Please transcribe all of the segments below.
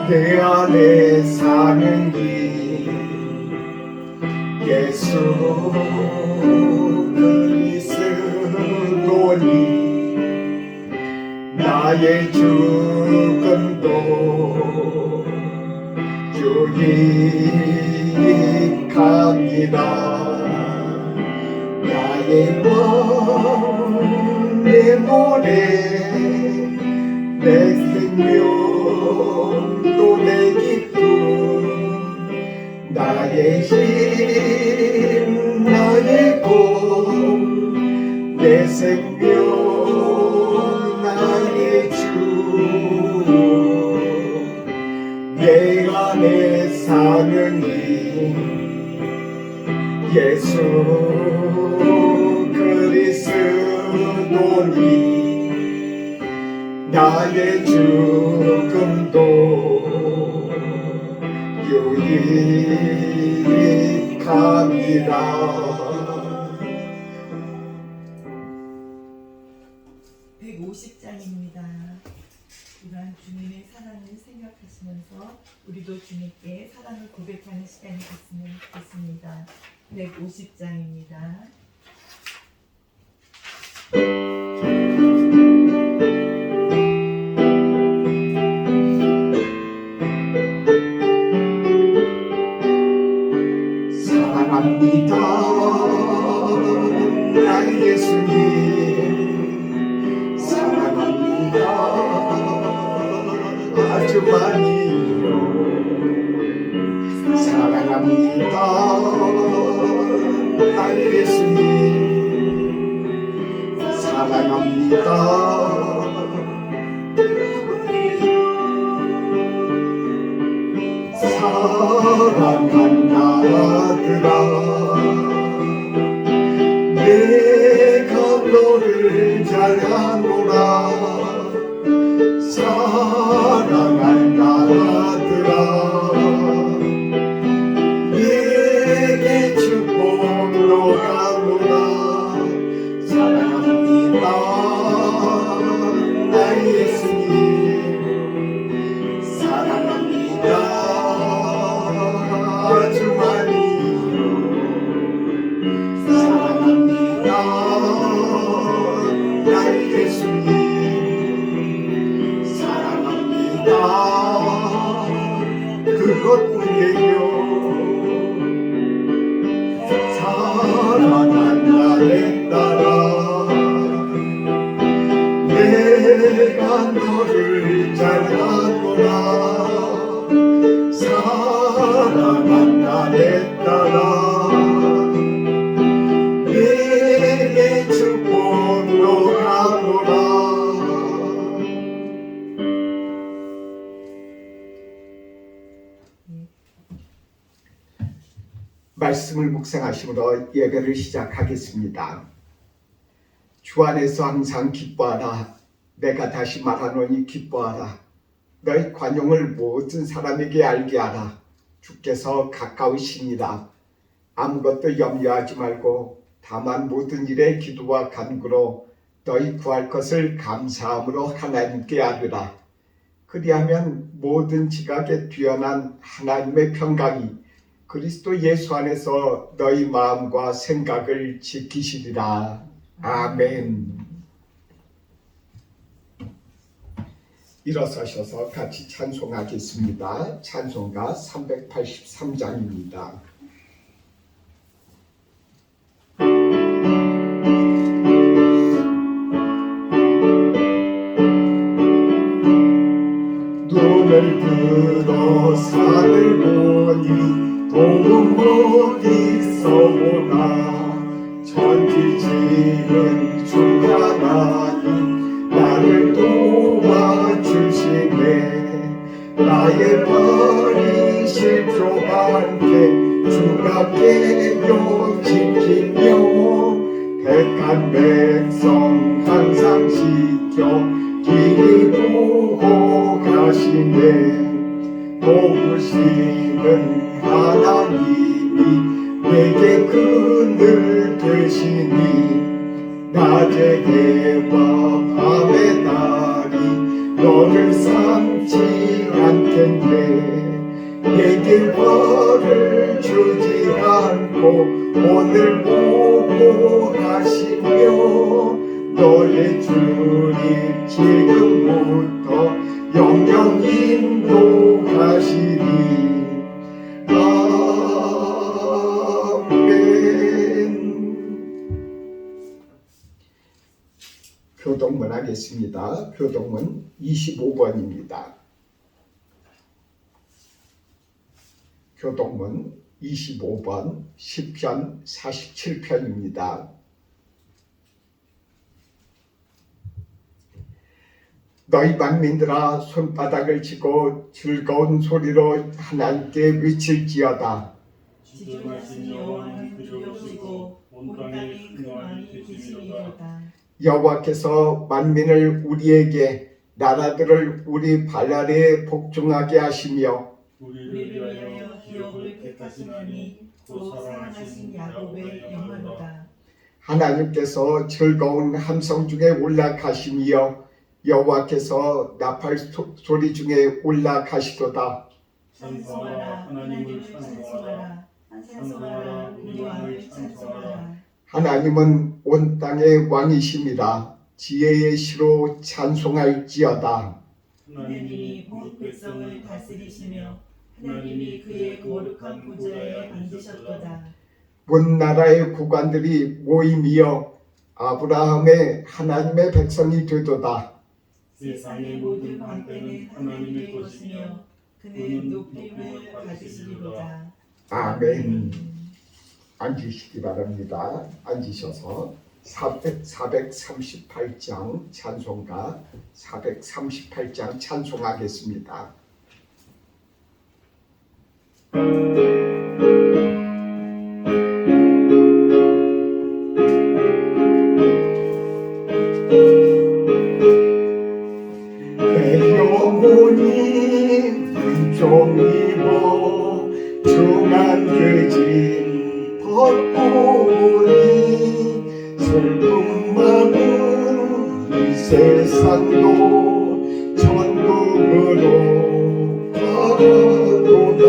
내 안에 사는 이 예수 그리스도니 나의 죽음도 유익합니다. 나의 몸 내 노래 내 생명 또 내 기쁨 나의 힘 나의 복 내 생명 나의 주 내 안에 사는 이 예수 그리스도니 나의 죽음도 유익합니다. 150장입니다. 이러한 주님의 사랑을 생각하시면서 우리도 주님께 사랑을 고백하는 시간이 됐으면 좋겠습니다. 150장입니다. 사랑합니다 나의 예수님 사랑합니다 아주 많이요 사랑합니다 나의 예수님 사랑합니다 사랑한다 아들아 내가 너를 잘하노라 사랑한다 아들아 내게 축복 너가노라 사랑합니다 나의 예수님 사랑합니다 아주 많이요 사랑합니다 나의 예수님 사랑합니다 그것뿐이에요 사랑한다 내 딸아 내가 너를 잘하노라 사랑한다 내 딸아 내게 축복 너가노라. 말씀을 묵상하심으로 예배를 시작하겠습니다. 주 안에서 항상 기뻐하라. 내가 다시 말하노니 기뻐하라. 너희 관용을 모든 사람에게 알게 하라. 주께서 가까우시니라. 아무것도 염려하지 말고 다만 모든 일에 기도와 간구로 너희 구할 것을 감사함으로 하나님께 아뢰라. 그리하면 모든 지각에 뛰어난 하나님의 평강이 그리스도 예수 안에서 너희 마음과 생각을 지키시리라. 아멘. 일어서셔서 같이 찬송하겠습니다. 찬송가 383장입니다. 눈을 들어 산을 보니 도움 어디서 오나 천지지은 주 하나님 나를 도와주시네 나의 버리실 좁한테 주가 깨어 지키며 택한 백성 항상 지켜 길을 보고 가시네 도우시는 하나님이 내게 그늘 되시니 낮의 해와 밤의 달이 너를 삼지 않고 텐데 내게 벌을 주지 않고 오늘 보고 가시며 너의 주님 지금부터 영영 인도하시리. 아멘. 교동문 하겠습니다. 교동문 25번입니다. 교동문 25번 시편 47편입니다. 너희 만민들아 손바닥을 치고 즐거운 소리로 하나님께 외칠지어다. 지존하신 여호와는 두려우시고 온 땅에 큰 왕이 계시리로다. 여호와께서 만민을 우리에게 나라들을 우리 발 아래에 복종하게 하시며 우리를 위하여 기업을 택하시나니 또 사랑하신 야곱의 영광이다. 하나님께서 즐거운 함성 중에 올라가시며 여호와께서 나팔 소리 중에 올라가시도다. 찬송하라 하나님을 찬송하라 찬송하라 우리 왕을 찬송하라. 하나님은 온 땅의 왕이심이라 지혜의 시로 찬송할지어다. 하나님이 온 백성을 다스리시며 하나님이 그의 거룩한 보좌에 앉으셨도다. 온 나라의 구관들이 모임이여 아브라함의 하나님의 백성이 되도다. 세상의 모든 방패는 하나님의 것이며 그는 높임을 받으시리로다. 아멘. 앉으시기 바랍니다. 앉으셔서 438장 찬송가 438장 찬송하겠습니다. 내 영혼이 은총 입어 중한죄짐 벗고니 슬픔 많은 이 세상도 천국으로 가도다.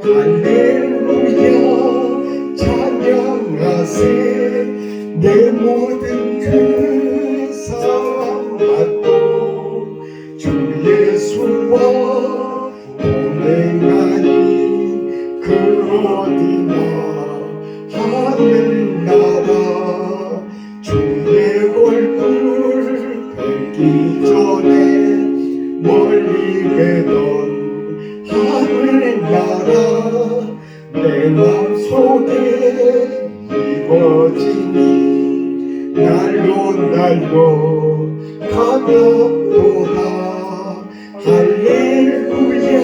할렐루야 찬양하세 내 모든 그 사랑받고 주 예수와 동행하니 그 어디나 하늘나라 주의 얼굴 뵙기 전에 멀리 뵈던 하늘나라 내 맘속에 이루어지니 날로 가면도다. 할렐루야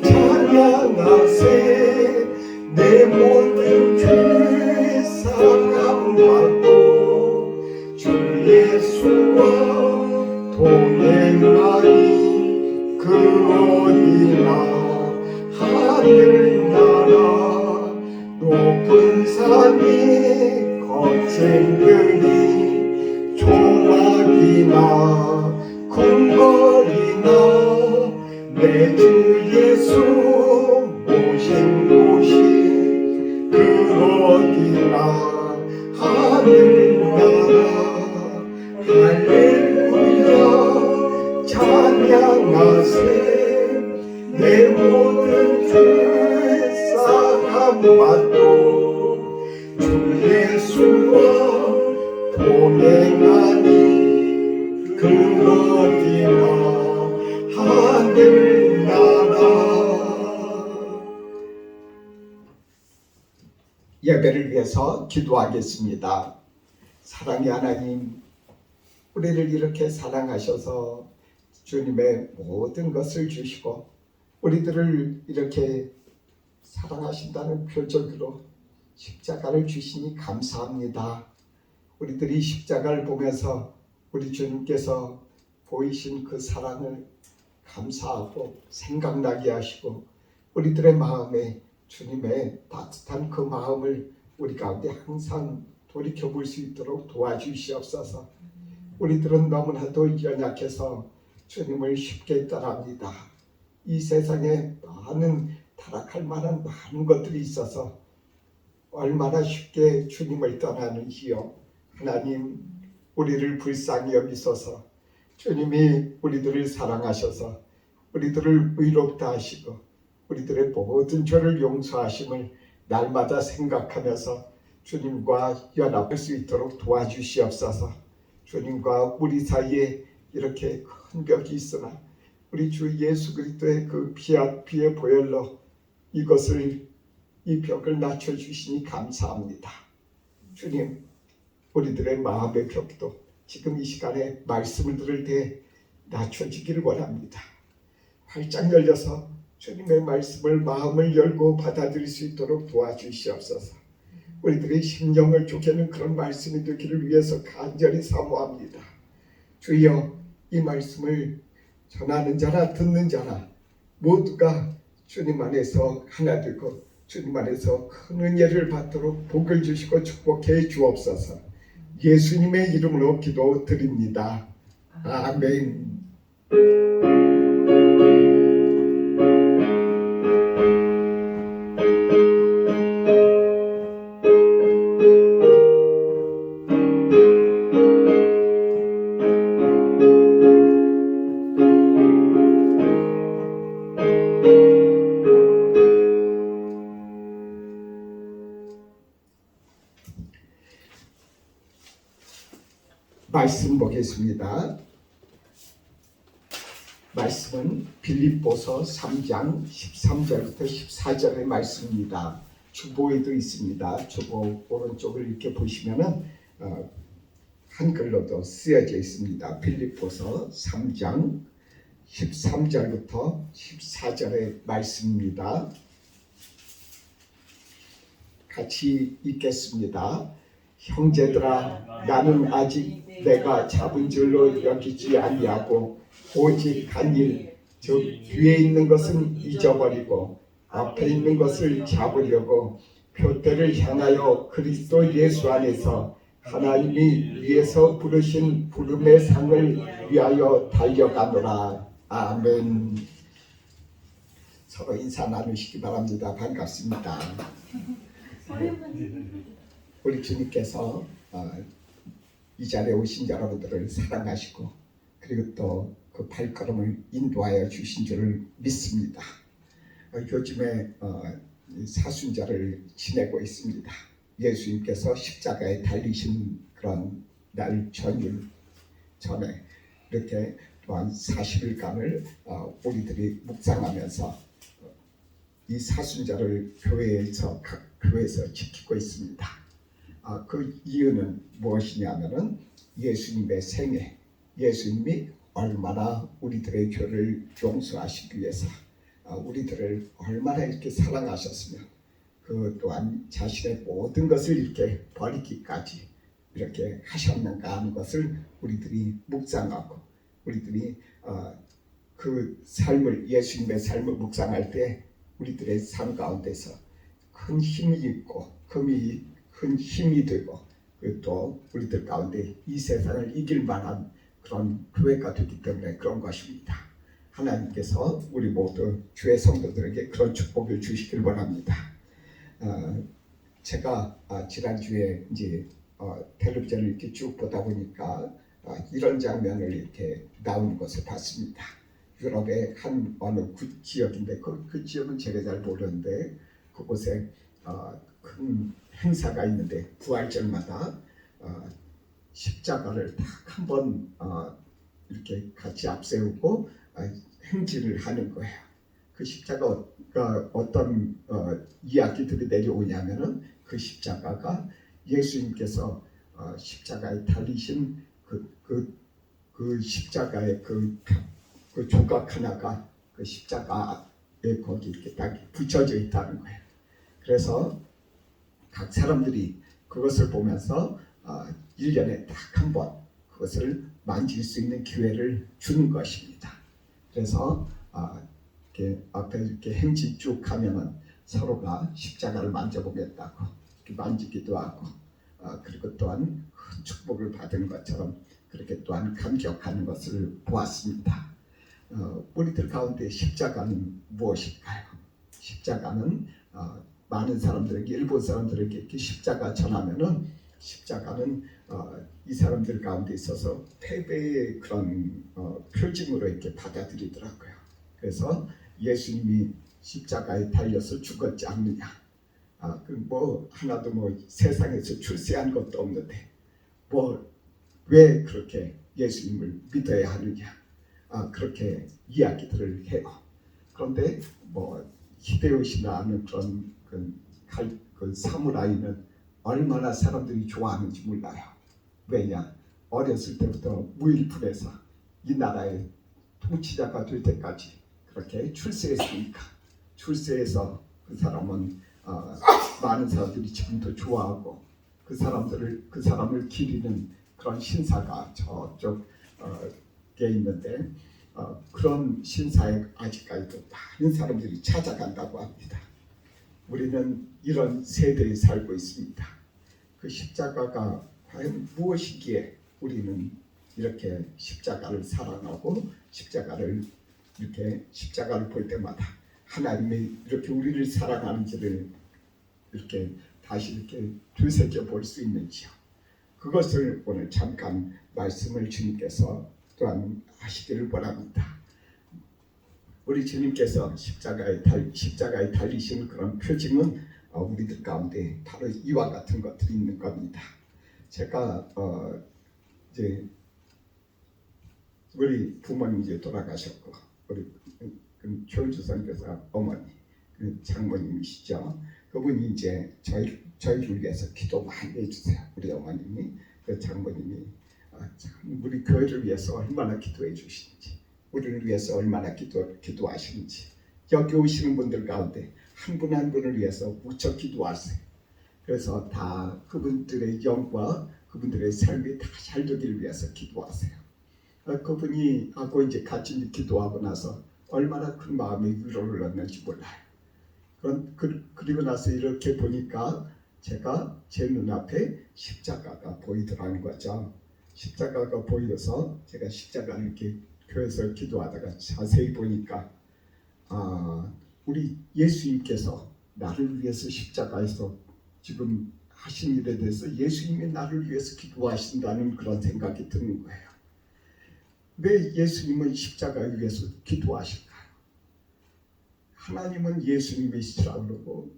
찬양하세 내 모든 죄 사함받고 주 예수와 동행하니 그 어디나 하늘나라 높은 산이 거친 들이 조막이나 궁궐이나 내 주 예수 모신 곳이 그 어디나 하늘나라 할렐루야 찬양하세 내 모든 죄 사함받고 주 예수와 동행하니 그 어디나 하늘나라. 예배를 위해서 기도하겠습니다. 사랑의 하나님, 우리를 이렇게 사랑하셔서 주님의 모든 것을 주시고 우리들을 이렇게 사랑하신다는 표적으로 십자가를 주시니 감사합니다. 우리들이 십자가를 보면서 우리 주님께서 보이신 그 사랑을 감사하고 생각나게 하시고 우리들의 마음에 주님의 따뜻한 그 마음을 우리 가운데 항상 돌이켜볼 수 있도록 도와주시옵소서. 우리들은 너무나도 연약해서 주님을 쉽게 떠납니다. 이 세상에 많은 타락할 만한 많은 것들이 있어서 얼마나 쉽게 주님을 떠나는지요. 하나님, 우리를 불쌍히 여기소서. 주님이 우리들을 사랑하셔서 우리들을 의롭다 하시고 우리들의 모든 죄를 용서하심을 날마다 생각하면서 주님과 연합할 수 있도록 도와주시옵소서. 주님과 우리 사이에 이렇게 큰 벽이 있으나 우리 주 예수 그리스도의 그 피의 보혈로 이 벽을 낮춰주시니 감사합니다. 주님, 우리들의 마음의 벽도 지금 이 시간에 말씀을 들을 때 낮춰지기를 원합니다. 활짝 열려서 주님의 말씀을 마음을 열고 받아들일 수 있도록 도와주시옵소서. 우리들의 심령을 쪼개는 그런 말씀이 되기를 위해서 간절히 사모합니다. 주여, 이 말씀을 전하는 자나 듣는 자나 모두가 주님 안에서 하나 되고 주님 안에서 큰 은혜를 받도록 복을 주시고 축복해 주옵소서. 예수님의 이름으로 기도드립니다. 아멘. 말씀 보겠습니다. 말씀은 빌립보서 3장 13절부터 14절의 말씀입니다. 주보에도 있습니다. 주보 오른쪽을 이렇게 보시면은 한글로도 쓰여져 있습니다. 빌립보서 3장 13절부터 14절의 말씀입니다. 같이 읽겠습니다. 형제들아, 나는 아직 내가 잡은 줄로 여기지 아니하고 오직 한 일, 즉 뒤에 있는 것은 잊어버리고 앞에 있는 것을 잡으려고 표대를 향하여 그리스도 예수 안에서 하나님이 위에서 부르신 부름의 상을 위하여 달려가노라. 아멘. 서로 인사 나누시기 바랍니다. 반갑습니다. 우리 주님께서 이 자리에 오신 여러분들을 사랑하시고 그리고 또 그 발걸음을 인도하여 주신 줄을 믿습니다. 요즘에 사순절을 지내고 있습니다. 예수님께서 십자가에 달리신 그런 날 전일 전에 이렇게 또한 40일간을 우리들이 묵상하면서 이 사순절을 각 교회에서 지키고 있습니다. 그 이유는 무엇이냐면은 예수님의 생애, 예수님이 얼마나 우리들의 죄를 용서하시기 위해서 우리들을 얼마나 이렇게 사랑하셨으면 그 또한 자신의 모든 것을 이렇게 버리기까지 이렇게 하셨는가 하는 것을 우리들이 묵상하고 우리들이 그 삶을 예수님의 삶을 묵상할 때 우리들의 삶 가운데서 큰 힘이 있고 큰 힘이 되고 그리고 또 우리들 가운데 이 세상을 이길 만한 그런 교회가 되기 때문에 그런 것입니다. 하나님께서 우리 모두 주의 성도들에게 그런 축복을 주시길 원합니다. 제가 지난주에 이제 텔레비전을 이렇게 쭉 보다 보니까 이런 장면을 이렇게 나오는 것을 봤습니다. 유럽의 한 어느 지역인데 그 지역은 제가 잘 모르는데 그곳에 큰 행사가 있는데 부활절마다 십자가를 딱 한번 이렇게 같이 앞세우고 행진을 하는 거예요. 그 십자가가 어떤 이야기들이 내려오냐면은 그 십자가가 예수님께서 십자가에 달리신 그 십자가의 그 조각 하나가 그 십자가에 거기 이렇게 딱 붙여져 있다는 거예요. 그래서 각 사람들이 그것을 보면서 1년에 딱 한 번 그것을 만질 수 있는 기회를 주는 것입니다. 그래서 이렇게 앞에 이렇게 행진 쭉 하면은 서로가 십자가를 만져보겠다고 이렇게 만지기도 하고 그리고 또한 큰 축복을 받은 것처럼 그렇게 또한 감격하는 것을 보았습니다. 우리들 가운데 십자가는 무엇일까요? 십자가는 많은 사람들에게, 일본 사람들에게 이렇게 십자가 전하면은 십자가는 이 사람들 가운데 있어서 패배의 그런 표징으로 이렇게 받아들이더라고요. 그래서 예수님이 십자가에 달려서 죽었지 않느냐? 뭐 하나도 뭐 세상에서 출세한 것도 없는데 뭐 왜 그렇게 예수님을 믿어야 하느냐? 그렇게 이야기들을 해요. 그런데 뭐 히데요시나 하는 그런 그 사무라이는 얼마나 사람들이 좋아하는지 몰라요. 왜냐? 어렸을 때부터 무일푼에서 이 나라의 통치자가 될 때까지 그렇게 출세했으니까, 출세해서 그 사람은 많은 사람들이 지금도 좋아하고 그 사람을 기리는 그런 신사가 저쪽에 있는데 그런 신사에 아직까지도 많은 사람들이 찾아간다고 합니다. 우리는 이런 세대에 살고 있습니다. 그 십자가가 과연 무엇이기에 우리는 이렇게 십자가를 사랑하고 십자가를 볼 때마다 하나님이 이렇게 우리를 사랑하는지를 이렇게 다시 이렇게 되새겨 볼 수 있는지요. 그것을 오늘 잠깐 말씀을 주님께서 또한 하시기를 바랍니다. 우리 주님께서 십자가에 달리신 그런 표징은 우리들 가운데 바로 이와 같은 것들이 있는 겁니다. 제가 이제 우리 부모님 이제 돌아가셨고 우리 조은주 선교사 어머니 장모님이시죠. 그분이 이제 저희를 위해서 기도 많이 해주세요. 우리 어머님이 그 장모님이 참 우리 교회를 위해서 얼마나 기도해 주시는지, 우리를 위해서 얼마나 기도하시는지, 여기 오시는 분들 가운데 한 분 한 분을 위해서 무척 기도하세요. 그래서 다 그분들의 영과 그분들의 삶이 다 잘 되기를 위해서 기도하세요. 그분이 하고 이제 같이 기도하고 나서 얼마나 큰 마음의 위로를 얻는지 몰라요. 그리고 나서 이렇게 보니까 제가 제 눈앞에 십자가가 보이더라는 거죠. 십자가가 보여서 제가 십자가를 이렇게 교회에서 기도하다가 자세히 보니까 우리 예수님께서 나를 위해서 십자가에서 지금 하신 일에 대해서 예수님이 나를 위해서 기도하신다는 그런 생각이 드는 거예요. 왜 예수님은 십자가 위에서 기도하실까요? 하나님은 예수님이시라고 그러고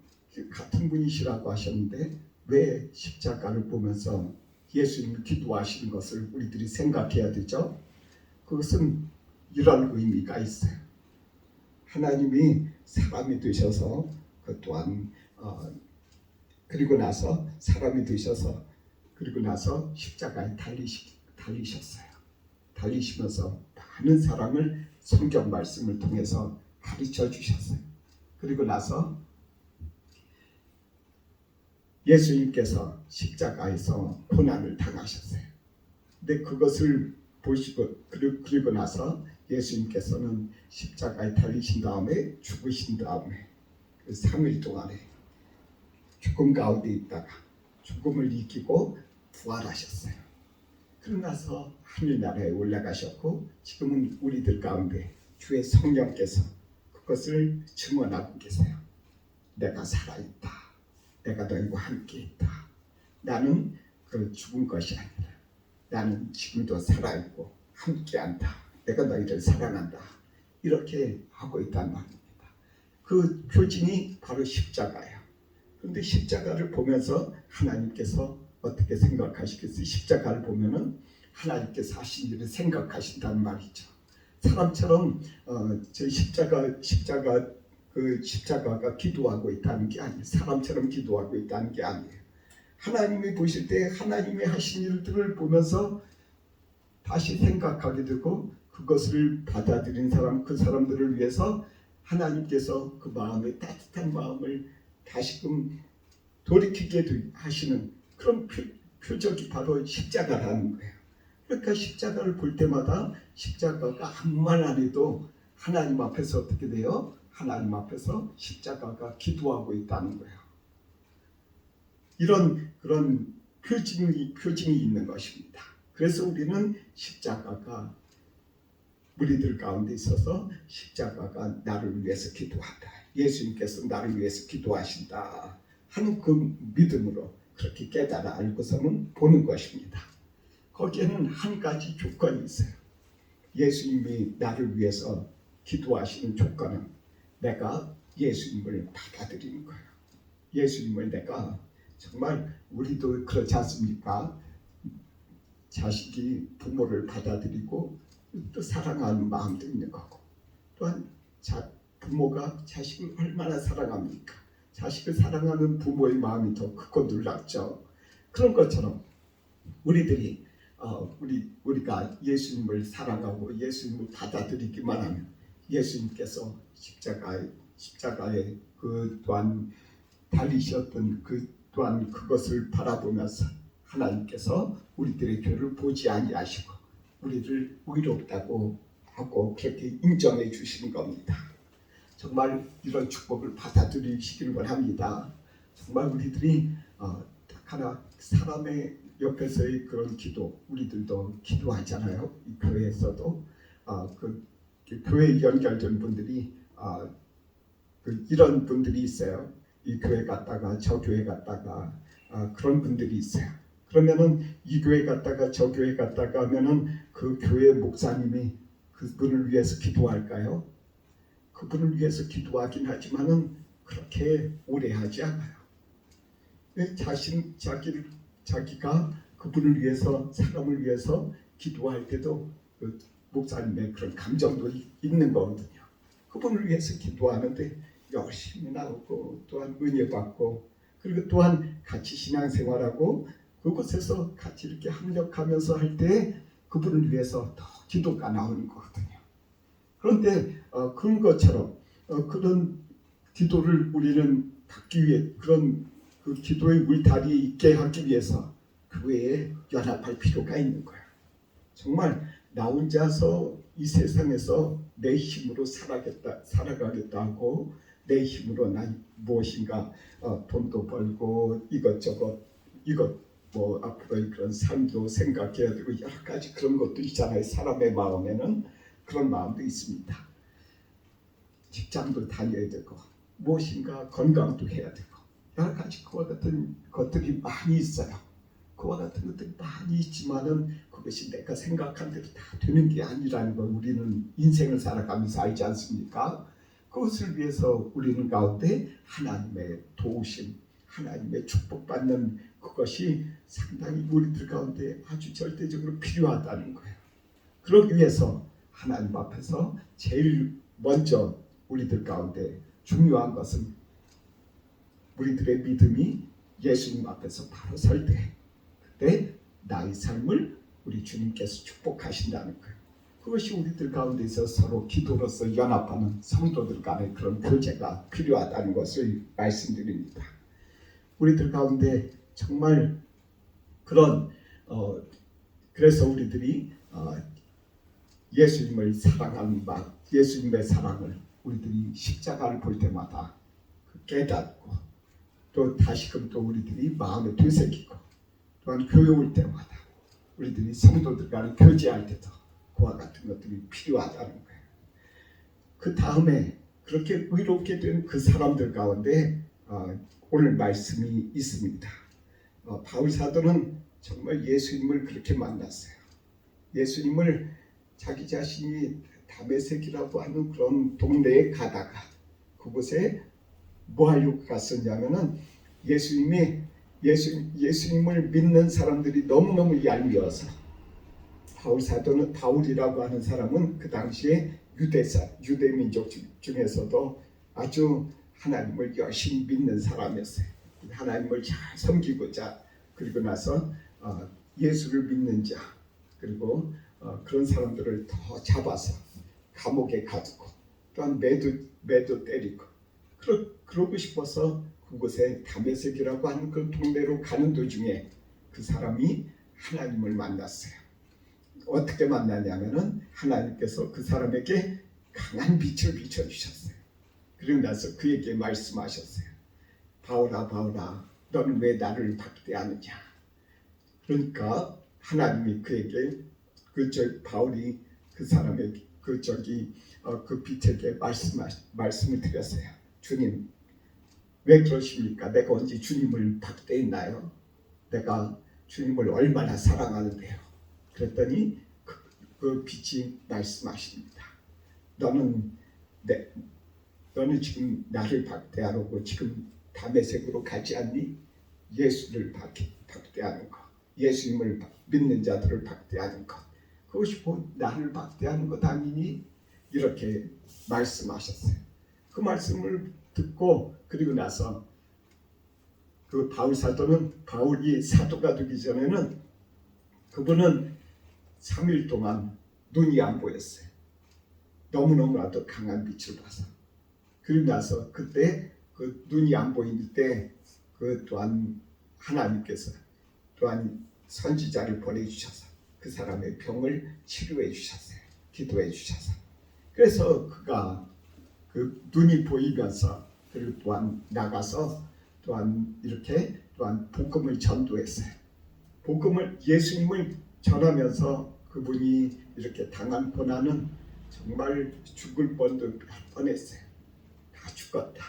같은 분이시라고 하셨는데 왜 십자가를 보면서 예수님이 기도하시는 것을 우리들이 생각해야 되죠? 그것은 이런 의미가 있어요. 하나님이 사람이 되셔서 그 또한 그리고 나서 사람이 되셔서 그리고 나서 십자가에 달리셨어요. 달리시면서 많은 사람을 성경 말씀을 통해서 가르쳐 주셨어요. 그리고 나서 예수님께서 십자가에서 고난을 당하셨어요. 근데 그것을 보시고 그리고 나서 예수님께서는 십자가에 달리신 다음에 죽으신 다음에 그 3일 동안에 죽음 가운데 있다가 죽음을 이기고 부활하셨어요. 그러고 나서 하늘나라에 올라가셨고 지금은 우리들 가운데 주의 성령께서 그것을 증언하고 계세요. 내가 살아있다. 내가 너희와 함께 있다. 나는 그 죽은 것이 아니라 나는 지금도 살아있고 함께한다. 내가 너희를 사랑한다. 이렇게 하고 있단 말입니다. 그 표징이 바로 십자가예요. 그런데 십자가를 보면서 하나님께서 어떻게 생각하시겠어요? 십자가를 보면은 하나님께서 하신 일을 생각하신다는 말이죠. 사람처럼 저 십자가가 기도하고 있다는 게 아니에요. 사람처럼 기도하고 있다는 게 아니에요. 하나님이 보실 때 하나님이 하신 일들을 보면서 다시 생각하게 되고 그것을 받아들인 사람, 그 사람들을 위해서 하나님께서 그 마음의 따뜻한 마음을 다시금 돌이키게 하시는 그런 표적이 바로 십자가라는 거예요. 그러니까 십자가를 볼 때마다 십자가가 아무 말 안 해도 하나님 앞에서 어떻게 돼요? 하나님 앞에서 십자가가 기도하고 있다는 거예요. 이런 그런 표징이 있는 것입니다. 그래서 우리는 십자가가 우리들 가운데 있어서 십자가가 나를 위해서 기도한다. 예수님께서 나를 위해서 기도하신다 하는 그 믿음으로 그렇게 깨달아 알고서는 보는 것입니다. 거기에는 한 가지 조건이 있어요. 예수님이 나를 위해서 기도하시는 조건은 내가 예수님을 받아들이는 거예요. 예수님을 내가 정말 우리도 그렇지 않습니까? 자식이 부모를 받아들이고 또 사랑하는 마음도 있는 거고, 또한 부모가 자식을 얼마나 사랑합니까? 자식을 사랑하는 부모의 마음이 더 크고 놀랍죠. 그런 것처럼 우리들이 우리가 예수님을 사랑하고 예수님을 받아들이기만 하면 예수님께서 십자가에 그 또한 달리셨던 그 또한 그것을 바라보면서 하나님께서 우리들의 죄를 보지 아니하시고 우리를 의롭다고 하고 그렇게 인정해 주시는 겁니다. 정말 이런 축복을 받아들이시기를 원합니다. 정말 우리들이 딱 하나 사람의 옆에서의 그런 기도, 우리들도 기도하잖아요. 이 교회에서도 그 교회에 연결된 분들이 이런 분들이 있어요. 이 교회 갔다가 저 교회 갔다가 그런 분들이 있어요. 그러면은 이 교회 갔다가 저 교회 갔다가 하면은 그 교회 목사님이 그분을 위해서 기도할까요? 그분을 위해서 기도하긴 하지만은 그렇게 오래 하지 않아요. 자기가 그분을 위해서, 사람을 위해서 기도할 때도 그 목사님의 그런 감정도 있는 거거든요. 그분을 위해서 기도하는데 열심히 나오고 또한 은혜 받고 그리고 또한 같이 신앙생활하고 그곳에서 같이 이렇게 합력하면서 할 때 그분을 위해서 더 기도가 나오는 거거든요. 그런데 그런 것처럼 그런 기도를 우리는 받기 위해 그런 그 기도의 울타리에 있게 하기 위해서 교회에 연합할 필요가 있는 거예요. 정말 나 혼자서 이 세상에서 내 힘으로 살아가겠다 하고 내 힘으로 난 무엇인가 돈도 벌고 이것 뭐 앞으로의 그런 삶도 생각해야 되고 여러 가지 그런 것도 있잖아요. 사람의 마음에는 그런 마음도 있습니다. 직장도 다녀야 되고 무엇인가 건강도 해야 되고 여러 가지 그와 같은 것들이 많이 있어요. 그와 같은 것들이 많이 있지만은 그것이 내가 생각한 대로 다 되는 게 아니라는 걸 우리는 인생을 살아가면서 알지 않습니까? 그것을 위해서 우리는 가운데 하나님의 도우심, 하나님의 축복받는 그것이 상당히 우리들 가운데 아주 절대적으로 필요하다는 거예요. 그러기 위해서 하나님 앞에서 제일 먼저 우리들 가운데 중요한 것은 우리들의 믿음이 예수님 앞에서 바로 설 때 그때 나의 삶을 우리 주님께서 축복하신다는 거예요. 그것이 우리들 가운데서 서로 기도로서 연합하는 성도들 간의 그런 교제가 필요하다는 것을 말씀드립니다. 우리들 가운데 정말 그런 그래서 우리들이 예수님을 사랑하는 마음, 예수님의 사랑을 우리들이 십자가를 볼 때마다 깨닫고 또 다시금 또 우리들이 마음에 되새기고 또한 교회 올 때마다 우리들이 성도들 간에 교제할 때도 그와 같은 것들이 필요하다는 거예요. 그 다음에 그렇게 의롭게 된 그 사람들 가운데 오늘 말씀이 있습니다. 바울 사도는 정말 예수님을 그렇게 만났어요. 예수님을 자기 자신이 다메섹이라고 하는 그런 동네에 가다가 그곳에 뭐 하려고 갔었냐면은 예수님을 믿는 사람들이 너무너무 얄미워서 바울 사도는 바울이라고 하는 사람은 그 당시에 유대 민족 중에서도 아주 하나님을 열심히 믿는 사람이었어요. 하나님을 잘 섬기고자 그리고 나서 예수를 믿는 자 그리고 그런 사람들을 더 잡아서 감옥에 가두고 또한 매도 때리고 그러고 싶어서 그곳에 다메섹이라고 하는 그 동네로 가는 도중에 그 사람이 하나님을 만났어요. 어떻게 만나냐면은 하나님께서 그 사람에게 강한 빛을 비춰주셨어요. 그리고 나서 그에게 말씀하셨어요. 바울아 너는 왜 나를 박대하느냐. 그러니까 하나님이 그에게 바울이 그 사람에게 그 빛에게 말씀을 드렸어요. 주님, 왜 그러십니까? 내가 언제 주님을 박대했나요? 내가 주님을 얼마나 사랑하는데요. 그랬더니 그 빛이 말씀하십니다. 너는 지금 나를 박대하려고 지금 다메섹으로 가지 않니? 예수를 박대하는 것, 예수님을 믿는 자들을 박대하는 것, 그것이 곧 나를 박대하는 것 아니니? 이렇게 말씀하셨어요. 그 말씀을 듣고 그리고 나서 그 바울 사도는, 바울이 사도가 되기 전에는 그분은 3일 동안 눈이 안 보였어요. 너무너무나도 강한 빛을 봐서. 그리고 나서 그때 그 눈이 안 보일 때 그 또한 하나님께서 또한 선지자를 보내주셔서 그 사람의 병을 치료해 주셨어요. 기도해 주셔서. 그래서 그가 그 눈이 보이면서 그리고 또한 나가서 또한 이렇게 또한 복음을 전도했어요. 복음을, 예수님을 전하면서 그분이 이렇게 당한 고난은 정말 죽을 뻔도 뻔했어요. 다 죽었다.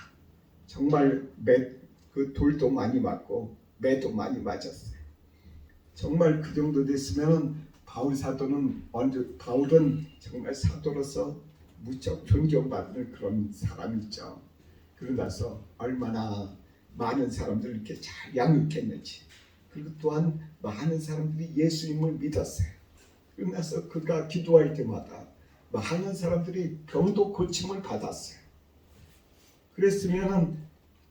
정말 그 돌도 많이 맞고 매도 많이 맞았어요. 정말 그 정도 됐으면 바울은 정말 사도로서 무척 존경받는 그런 사람이죠. 그러고 나서 얼마나 많은 사람들을 이렇게 잘 양육했는지, 그리고 또한 많은 사람들이 예수님을 믿었어요. 그러고 나서 그가 기도할 때마다 많은 사람들이 병도 고침을 받았어요. 그랬으면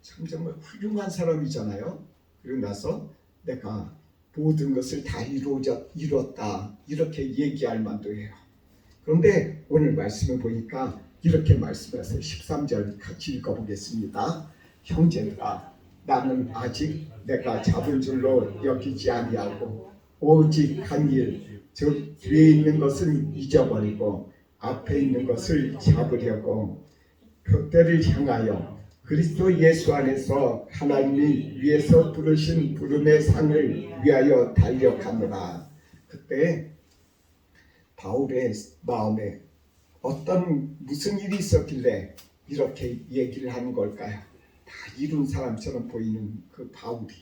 참 정말 훌륭한 사람이잖아요. 그러고 나서 내가 모든 것을 다 이뤘다 이렇게 얘기할 만도 해요. 그런데 오늘 말씀을 보니까 이렇게 말씀하세요. 13절 같이 읽어보겠습니다. 형제들아, 나는 아직 내가 잡은 줄로 여기지 아니하고 오직 한 일, 즉 뒤에 있는 것은 잊어버리고 앞에 있는 것을 잡으려고 표대를 향하여 그리스도 예수 안에서 하나님이 위에서 부르신 부름의 상을 위하여 달려가노라. 그때 바울의 마음에 무슨 일이 있었길래 이렇게 얘기를 하는 걸까요? 다 이룬 사람처럼 보이는 그 바울이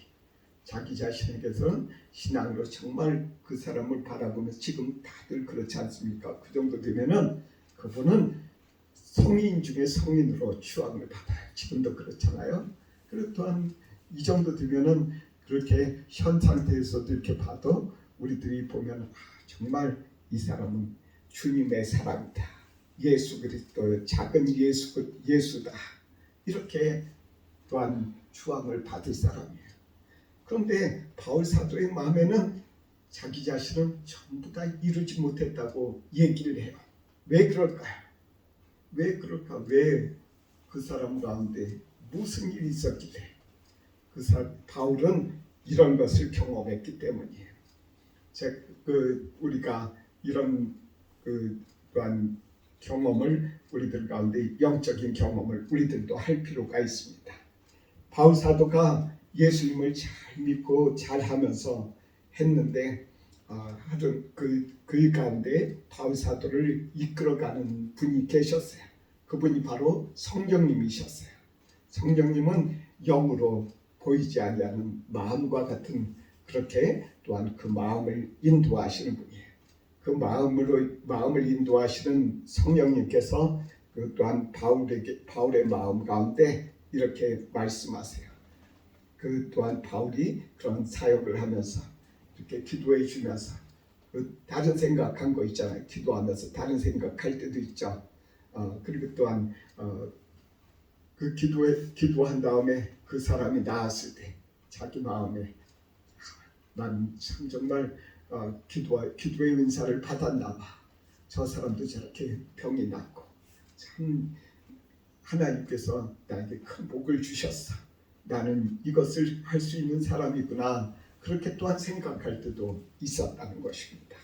자기 자신에게서는 신앙으로 정말 그 사람을 바라보면서, 지금 다들 그렇지 않습니까? 그 정도 되면은 그분은 성인 중에 성인으로 추앙을 받아요. 지금도 그렇잖아요. 그리고 또한 이 정도 되면은 그렇게 현 상태에서도 이렇게 봐도 우리들이 보면 정말 이 사람은 주님의 사람이다. 예수 그리스도 작은 예수다. 이렇게 또한 추앙을 받을 사람이에요. 그런데 바울 사도의 마음에는 자기 자신은 전부 다 이루지 못했다고 얘기를 해요. 왜 그럴까요? 왜 그럴까? 왜 그 사람 가운데 무슨 일이 있었길래 바울은 이런 것을 경험했기 때문이에요. 우리가 이런 또한 경험을, 우리들 가운데 영적인 경험을 우리들도 할 필요가 있습니다. 바울 사도가 예수님을 잘 믿고 잘 하면서 했는데 하여튼 그 가운데 바울 사도를 이끌어가는 분이 계셨어요. 그분이 바로 성령님이셨어요. 성령님은 영으로 보이지 아니하는 마음과 같은, 그렇게 또한 그 마음을 인도하시는 분이에요. 그 마음을 인도하시는 성령님께서 또한 바울의 마음 가운데 이렇게 말씀하세요. 또한 바울이 그런 사역을 하면서 이렇게 기도해 주면서 다른 생각한 거 있잖아요. 기도하면서 다른 생각할 때도 있죠. 그리고 또한 그 기도한 다음에 그 사람이 나았을 때 자기 마음에 난 참 정말 기도의 은사를 받았나 봐. 저 사람도 저렇게 병이 낫고 참 하나님께서 나에게 큰 복을 주셨어. 나는 이것을 할 수 있는 사람이구나. 그렇게 또한 생각할 때도 있었다는 것입니다.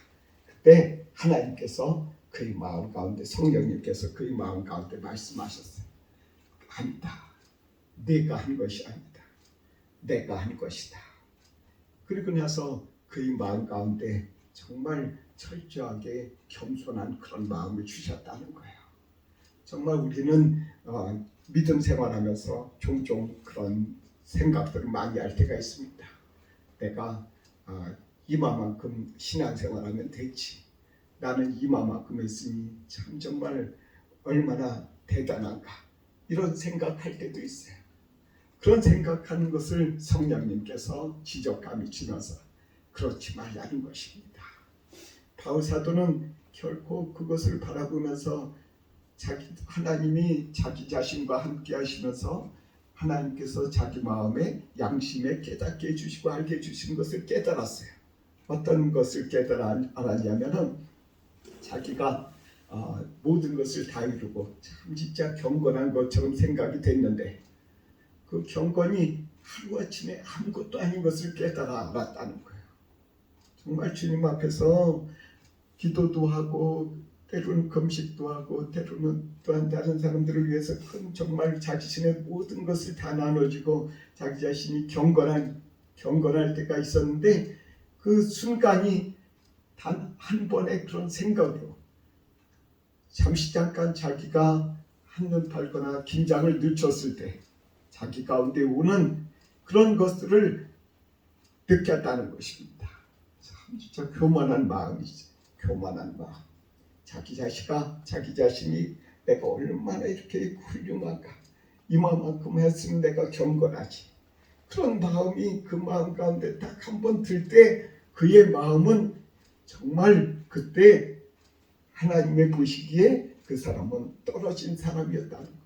그때 하나님께서 그의 마음 가운데, 성령님께서 그의 마음 가운데 말씀하셨어요. 아니다. 네가 한 것이 아니다. 내가 한 것이다. 그리고 나서 그의 마음 가운데 정말 철저하게 겸손한 그런 마음을 주셨다는 거예요. 정말 우리는 믿음 생활하면서 종종 그런 생각들을 많이 할 때가 있습니다. 내가 이마만큼 신앙생활하면 됐지. 나는 이마만큼 했으니 참 정말 얼마나 대단한가. 이런 생각할 때도 있어요. 그런 생각하는 것을 성령님께서 지적감이 주면서 그렇지 말라는 것입니다. 바울 사도는 결코 그것을 바라보면서 하나님이 자기 자신과 함께 하시면서 하나님께서 자기 마음에 양심에 깨닫게 해주시고 알게 해주시는 것을 깨달았어요. 어떤 것을 알았냐면은 자기가 모든 것을 다 이루고 참 진짜 경건한 것처럼 생각이 됐는데 그 경건이 하루아침에 아무것도 아닌 것을 깨달아 알았다는 거예요. 정말 주님 앞에서 기도도 하고 때로는 금식도 하고 때로는 또한 다른 사람들을 위해서 큰 정말 자신의 모든 것을 다 나눠주고 자기 자신이 경건할 때가 있었는데 그 순간이 단 한 번의 그런 생각으로 잠시 잠깐 자기가 한눈 팔거나 긴장을 늦췄을 때 자기 가운데 오는 그런 것들을 느꼈다는 것입니다. 참 진짜 교만한 마음이죠. 교만한 마음. 자기 자신이 내가 얼마나 이렇게 훌륭한가. 이만큼 했으면 내가 경건하지. 그런 마음이 그 마음 가운데 딱 한 번 들 때 그의 마음은 정말 그때 하나님의 보시기에 그 사람은 떨어진 사람이었다는 거예요.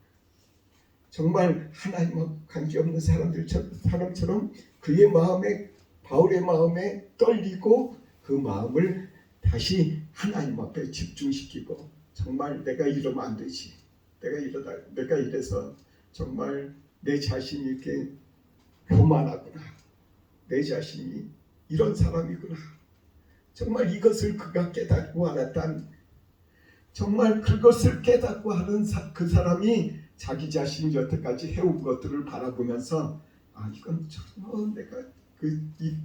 정말 하나님과 관계없는 사람처럼 그의 마음에 바울의 마음에 떨리고 그 마음을 다시 하나님 앞에 집중시키고 정말 내가 이러면 안 되지. 내가 이래서 정말 내 자신이 이렇게 교만하구나. 내 자신이 이런 사람이구나. 정말 이것을 그가 깨닫고 알았단 정말 그것을 깨닫고 하는 그 사람이 자기 자신이 여태까지 해온 것들을 바라보면서 이건 정말 내가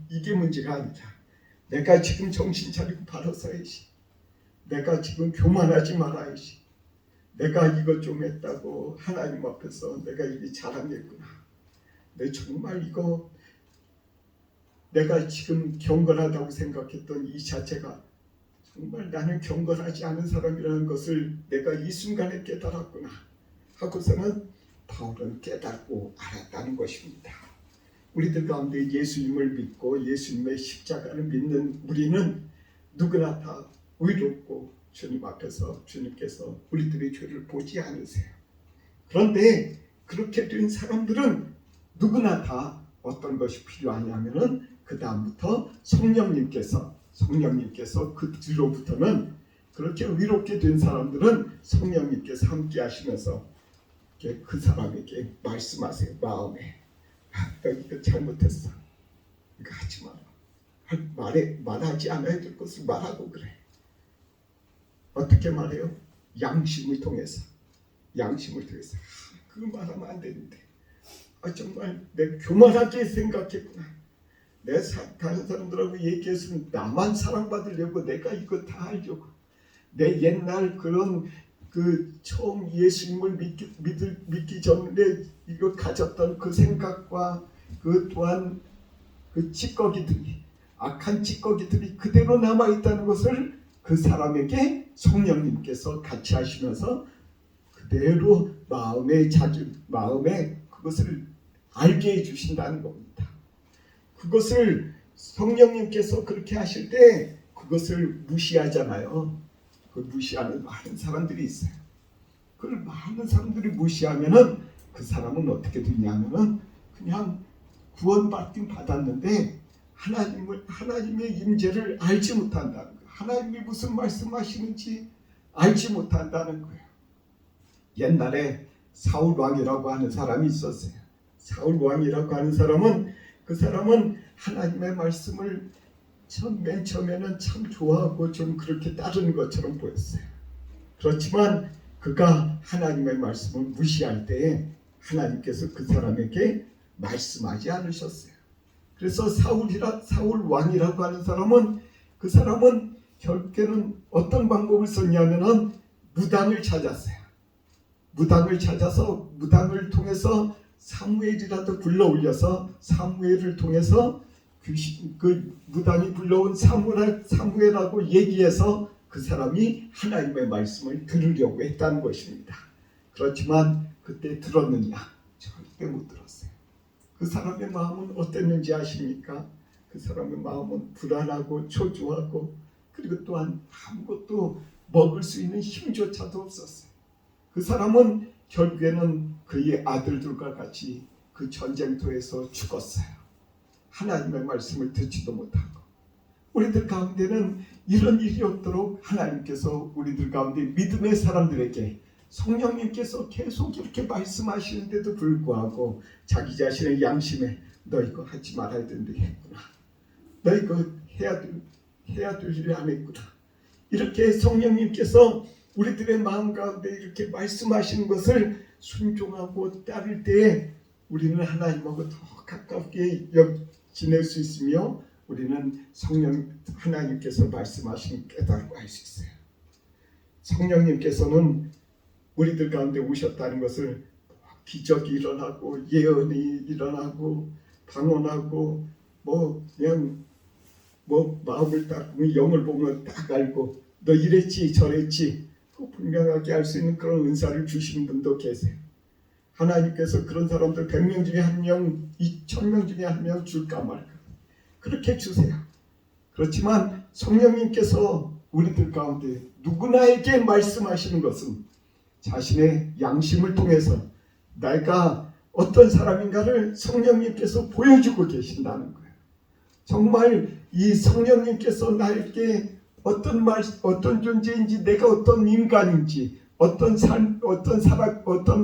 이게 문제가 아니다. 내가 지금 정신 차리고 바로 서야지. 내가 지금 교만하지 말아야지. 내가 이것 좀 했다고 하나님 앞에서 내가 이게 잘하겠구나. 내 정말 이거 내가 지금 경건하다고 생각했던 이 자체가 정말 나는 경건하지 않은 사람이라는 것을 내가 이 순간에 깨달았구나 하고서는 바울은 깨닫고 알았다는 것입니다. 우리들 가운데 예수님을 믿고 예수님의 십자가를 믿는 우리는 누구나 다 의롭고 주님 앞에서 주님께서 우리들의 죄를 보지 않으세요. 그런데 그렇게 된 사람들은 누구나 다 어떤 것이 필요하냐면은 그 다음부터 성령님께서 그 뒤로부터는 그렇게 의롭게 된 사람들은 성령님께서 함께 하시면서 그 사람에게 말씀하세요. 마음에 너 이거 잘못했어. 이거 하지 마라. 말하지 않아야 될 것을 말하고 그래. 어떻게 말해요? 양심을 통해서. 그 말하면 안 되는데. 정말 내가 교만하게 생각했구나. 다른 사람들하고 얘기했으면 나만 사랑받으려고 내가 이거 다 하려고. 내 옛날 그런 처음 예수님을 믿기 전에 이거 가졌던 그 생각과 또한 그 찌꺼기들이 악한 찌꺼기들이 그대로 남아있다는 것을 그 사람에게 성령님께서 같이 하시면서 그대로 마음에 그것을 알게 해주신다는 겁니다. 그것을 성령님께서 그렇게 하실 때 그것을 무시하잖아요. 그 무시하는 많은 사람들이 있어요. 그걸 많은 사람들이 무시하면은 그 사람은 어떻게 되냐면은 그냥 구원받긴 받았는데 하나님의 임재를 알지 못한다는 거예요. 하나님이 무슨 말씀하시는지 알지 못한다는 거예요. 옛날에 사울 왕이라고 하는 사람이 있었어요. 사울 왕이라고 하는 사람은 그 사람은 하나님의 말씀을 맨 처음에는 참 좋아하고 좀 그렇게 따르는 것처럼 보였어요. 그렇지만 그가 하나님의 말씀을 무시할 때에 하나님께서 그 사람에게 말씀하지 않으셨어요. 그래서 사울 왕이라고 하는 사람은 그 사람은 결국에는 어떤 방법을 썼냐면은 무당을 찾았어요. 무당을 찾아서 무당을 통해서 사무엘이라도 불러올려서 사무엘을 통해서 그 무당이 불러온 사무엘하고 얘기해서 그 사람이 하나님의 말씀을 들으려고 했다는 것입니다. 그렇지만 그때 들었느냐? 절대 못 들었어요. 그 사람의 마음은 어땠는지 아십니까? 그 사람의 마음은 불안하고 초조하고 그리고 또한 아무것도 먹을 수 있는 힘조차도 없었어요. 그 사람은 결국에는 그의 아들들과 같이 그 전쟁터에서 죽었어요. 하나님의 말씀을 듣지도 못하고. 우리들 가운데는 이런 일이 없도록 하나님께서 우리들 가운데 믿음의 사람들에게 성령님께서 계속 이렇게 말씀하시는데도 불구하고 자기 자신의 양심에 너 이거 하지 말아야 되는데 했구나. 너 이거 해야 될 일을 안 했구나. 이렇게 성령님께서 우리들의 마음 가운데 이렇게 말씀하시는 것을 순종하고 따를 때에 우리는 하나님하고 더 가깝게 지낼 수 있으며 우리는 하나님께서 말씀하신 깨달고 할 수 있어요. 성령님께서는 우리들 가운데 오셨다는 것을 기적이 일어나고 예언이 일어나고 방언하고 그냥 마음을 딱 영을 보면 딱 알고 너 이랬지 저랬지 분명하게 알 수 있는 그런 은사를 주시는 분도 계세요. 하나님께서 그런 사람들 100명 중에 1명, 1000명 중에 1명 줄까 말까 그렇게 주세요. 그렇지만 성령님께서 우리들 가운데 누구나에게 말씀하시는 것은 자신의 양심을 통해서 내가 어떤 사람인가를 성령님께서 보여주고 계신다는 거예요. 정말 이 성령님께서 나에게 어떤 존재인지, 내가 어떤 인간인지, 어떤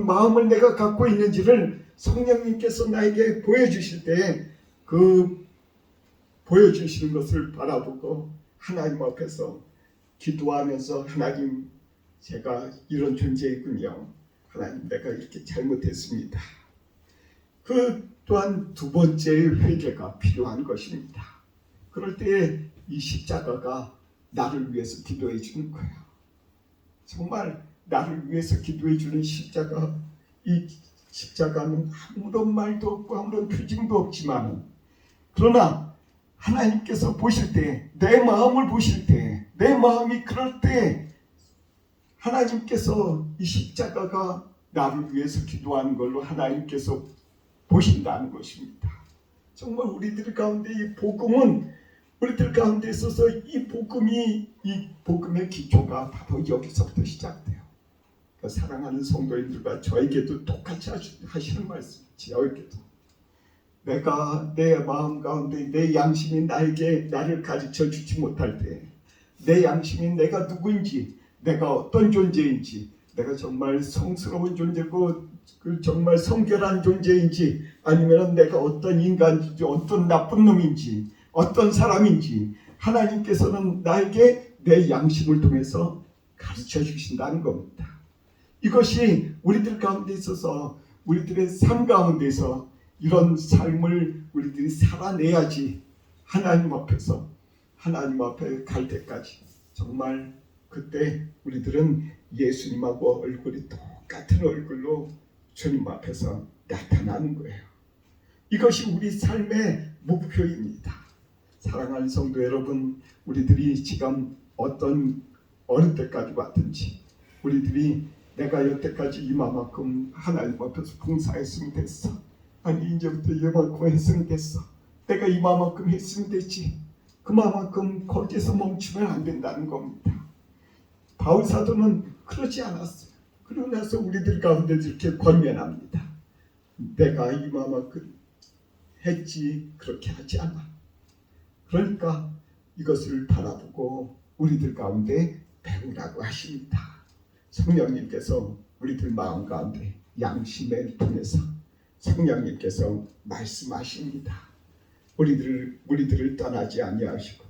마음을 내가 갖고 있는지를 성령님께서 나에게 보여주실 때 그 보여주시는 것을 바라보고 하나님 앞에서 기도하면서 하나님 제가 이런 존재이군요. 하나님 내가 이렇게 잘못했습니다. 그 또한 두 번째의 회개가 필요한 것입니다. 그럴 때 이 십자가가 나를 위해서 기도해 주는 거예요. 정말 나를 위해서 기도해 주는 십자가, 이 십자가는 아무런 말도 없고 아무런 표징도 없지만 그러나 하나님께서 보실 때, 내 마음을 보실 때, 내 마음이 그럴 때 하나님께서 이 십자가가 나를 위해서 기도하는 걸로 하나님께서 보신다는 것입니다. 정말 우리들 가운데 이 복음은 우리들 가운데 있어서 이 복음의 기초가 바로 여기서부터 시작돼요. 그러니까 사랑하는 성도님들과 저에게도 똑같이 하시는 말씀이지. 저에게도 내가 내 마음 가운데 내 양심이 나를 가르쳐 주지 못할 때, 내 양심이 내가 누구인지, 내가 어떤 존재인지, 내가 정말 성스러운 존재고 정말 성결한 존재인지, 아니면 내가 어떤 인간인지, 어떤 나쁜 놈인지, 어떤 사람인지 하나님께서는 나에게 내 양심을 통해서 가르쳐 주신다는 겁니다. 이것이 우리들 가운데 있어서 우리들의 삶 가운데서 이런 삶을 우리들이 살아내야지 하나님 앞에 갈 때까지 정말 그때 우리들은 예수님하고 얼굴이 똑같은 얼굴로 주님 앞에서 나타나는 거예요. 이것이 우리 삶의 목표입니다. 사랑하는 성도 여러분, 우리들이 지금 어느 때까지 왔든지 우리들이 내가 여태까지 이만큼 하나님 앞에서 봉사했으면 됐어. 아니 이제부터 이만큼 했으면 됐어. 내가 이만큼 했으면 됐지. 그만큼 거기에서 멈추면 안 된다는 겁니다. 바울 사도는 그러지 않았어요. 그러고 나서 우리들 가운데 이렇게 권면합니다. 내가 이만큼 했지 그렇게 하지 않아. 그러니까 이것을 바라보고 우리들 가운데 배우라고 하십니다. 성령님께서 우리들 마음 가운데 양심을 통해서 성령님께서 말씀하십니다. 우리들을 떠나지 아니하시고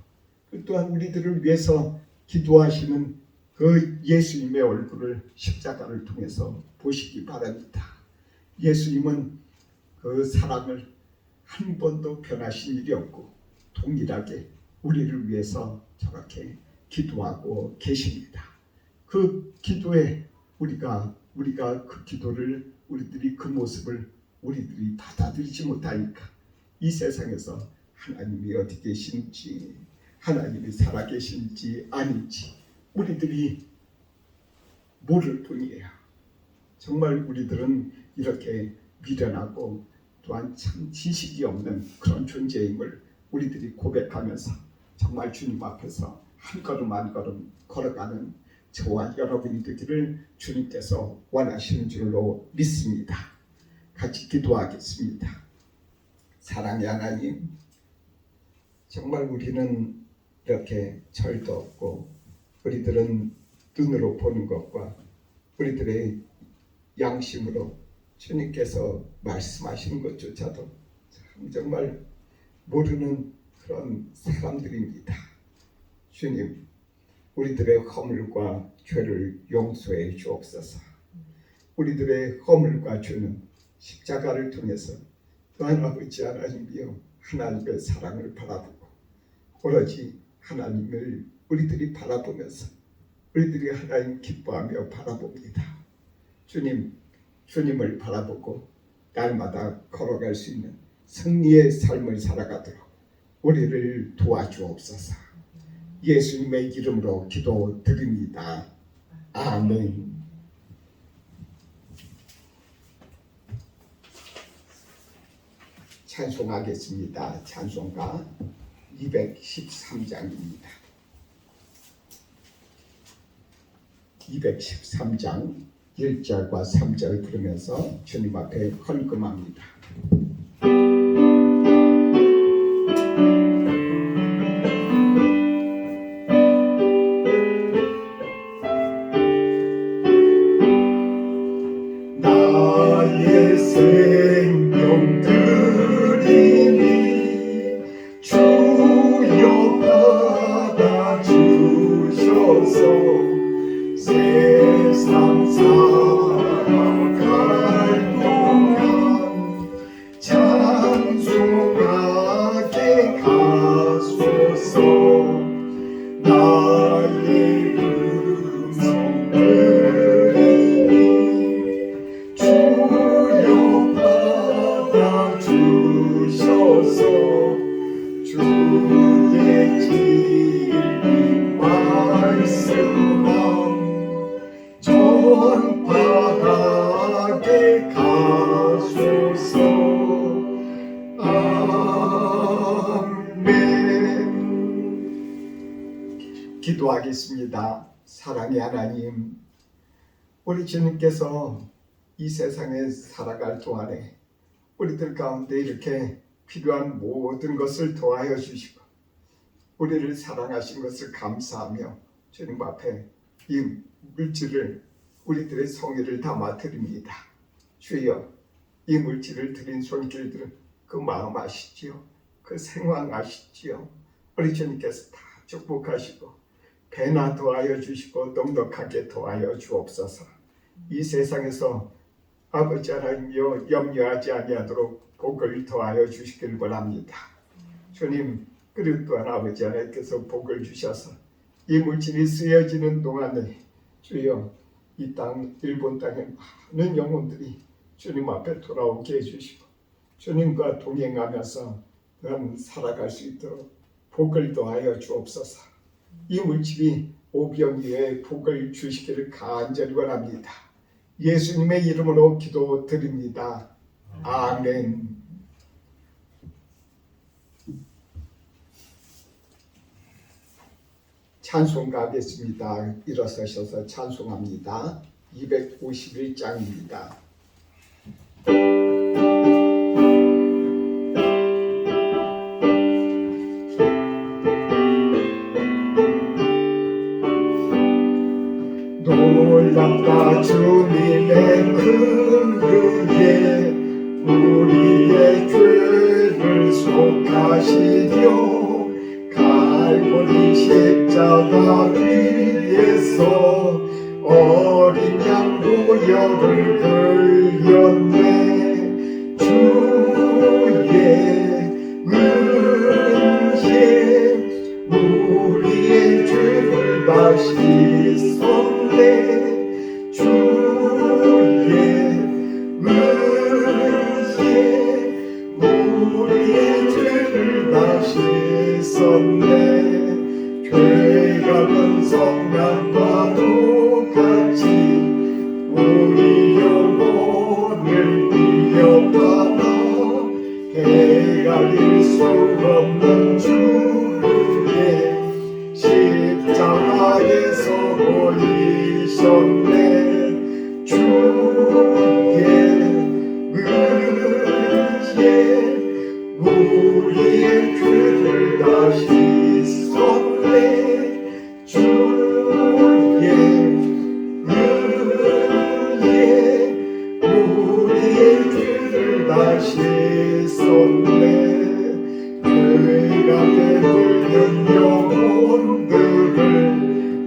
또한 우리들을 위해서 기도하시는 그 예수님의 얼굴을 십자가를 통해서 보시기 바랍니다. 예수님은 그 사랑을 한 번도 변하신 일이 없고 동일하게 우리를 위해서 저렇게 기도하고 계십니다. 그 기도에 우리가 그 기도를 우리들이 그 모습을 우리들이 받아들이지 못하니까 이 세상에서 하나님이 어디 계신지, 하나님이 살아계신지 아닌지 우리들이 모를 뿐이에요. 정말 우리들은 이렇게 미련하고 또한 참 지식이 없는 그런 존재임을 우리들이 고백하면서 정말 주님 앞에서 한 걸음 한 걸음 걸어가는 저와 여러분이 되기를 주님께서 원하시는 줄로 믿습니다. 같이 기도하겠습니다. 사랑의 하나님, 정말 우리는 이렇게 절도 없고 우리들은 눈으로 보는 것과 우리들의 양심으로 주님께서 말씀하시는 것조차도 정말 모르는 그런 사람들입니다. 주님, 우리들의 허물과 죄를 용서해 주옵소서. 우리들의 허물과 죄는 십자가를 통해서 또한 아버지 하나님이여 하나님의 사랑을 바라보고 오로지 하나님을 우리들이 바라보면서 우리들이 하나님 기뻐하며 바라봅니다. 주님을 바라보고 날마다 걸어갈 수 있는 승리의 삶을 살아가도록 우리를 도와주옵소서. 예수님의 이름으로 기도드립니다. 아멘. 찬송하겠습니다. 찬송가 213장입니다. 213장 1절과 3절 부르면서 주님 앞에 헌금합니다. 나의 생명 드리니 주여 받아주셔서 세상 살아갈 동안 찬송하게 하소서. 나의 음성 들으니 주여 받아주셔서 주의 진리 말씀만 전파하게 가소서. 아멘. 기도하겠습니다. 사랑의 하나님, 우리 주님께서 이 세상에 살아갈 동안에 우리들 가운데 이렇게 필요한 모든 것을 도와여 주시고 우리를 사랑하신 것을 감사하며 주님 앞에 이 물질을 우리들의 성의를 담아 드립니다. 주여, 이 물질을 드린 손길들은 그 마음 아시지요? 그 생황 아시지요? 우리 주님께서 다 축복하시고 배나 도와여 주시고 넉넉하게 도와여 주옵소서. 이 세상에서 아버지 하나님이여 염려하지 아니하도록 복을 더하여 주시길 원합니다. 주님, 그리고 또한 아버지 하나님께서 복을 주셔서 이 물질이 쓰여지는 동안에 주여 이 땅 일본 땅에 많은 영혼들이 주님 앞에 돌아오게 해주시고 주님과 동행하면서 또한 살아갈 수 있도록 복을 더하여 주옵소서. 이 물질이 오병 이에 복을 주시기를 간절히 원합니다. 예수님의 이름으로 기도드립니다. 아멘. 찬송가 하겠습니다. 일어서셔서 찬송합니다. 251장입니다. 놀랍다 주님의 큰 은혜, 우리의 죄를 속하시려 갈보리 십자가 위에서 어린 양 보혈을 흘렸네. 주의 은혜 우리의 죄를 다시 손내 주의 의지에 우리의 죄를 다시 손내 죄악은 성량과 똑같이 우리 영혼을 위협하나 헤아릴 수 없는 주의 십자가에서 보이셨네 주의 의지에 우리의 죄를 다시 손내 주의 의지에 우리의 죄를 다시 손내 죄악에 물든 영혼들을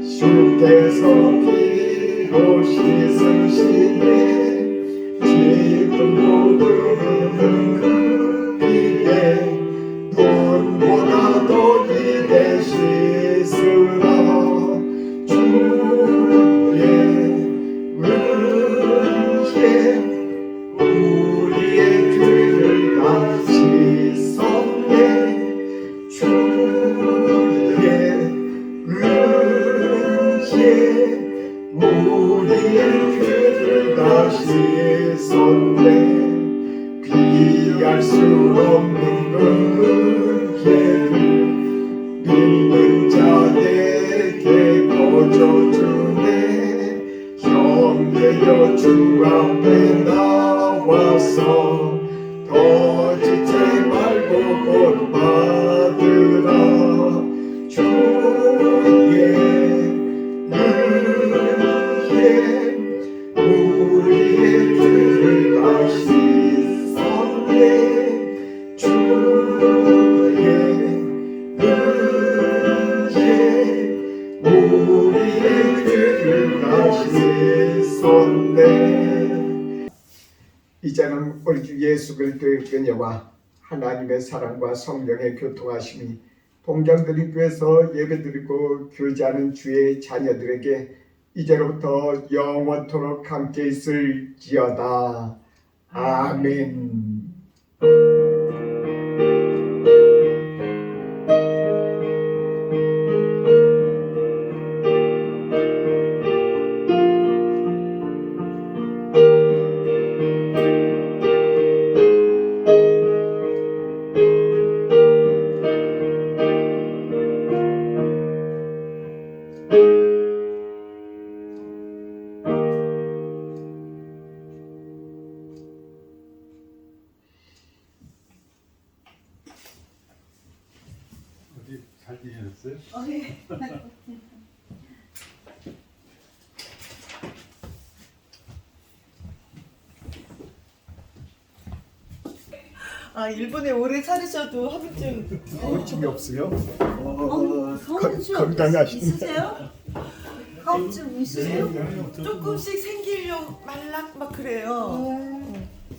주께서 피로 씻으시네 지금도 흐르는 그 피에 눈보다 더디 되시으라 주의 의지에 우리의 죄를 다시 손내 주의 의지에 우리의 죄를 다시 손내 피할 수 없는 그 은혜를 믿는 자에게 거저주네 형제여 주 앞에 나와서 더 지체 말고 곧 받으라 주의 의지에 우리의 죄를 다시 손내 주의 의지에 우리의 죄를 다시 손내 이제는 우리 주 예수 그리스도의 은혜와 하나님의 사랑과 성령의 교통하심이 동장들이 교회에서 예배드리고 교제하는 주의 자녀들에게 이제로부터 영원토록 함께 있을지어다. 아멘. 어디 잘 지내셨어요? 네. 아 일본에 오래 살으셔도 허브증 허증이 없어요? 허브증 건강하신 있으세요? 허브증 있으세요? 조금씩 생기려고 말락 막 그래요.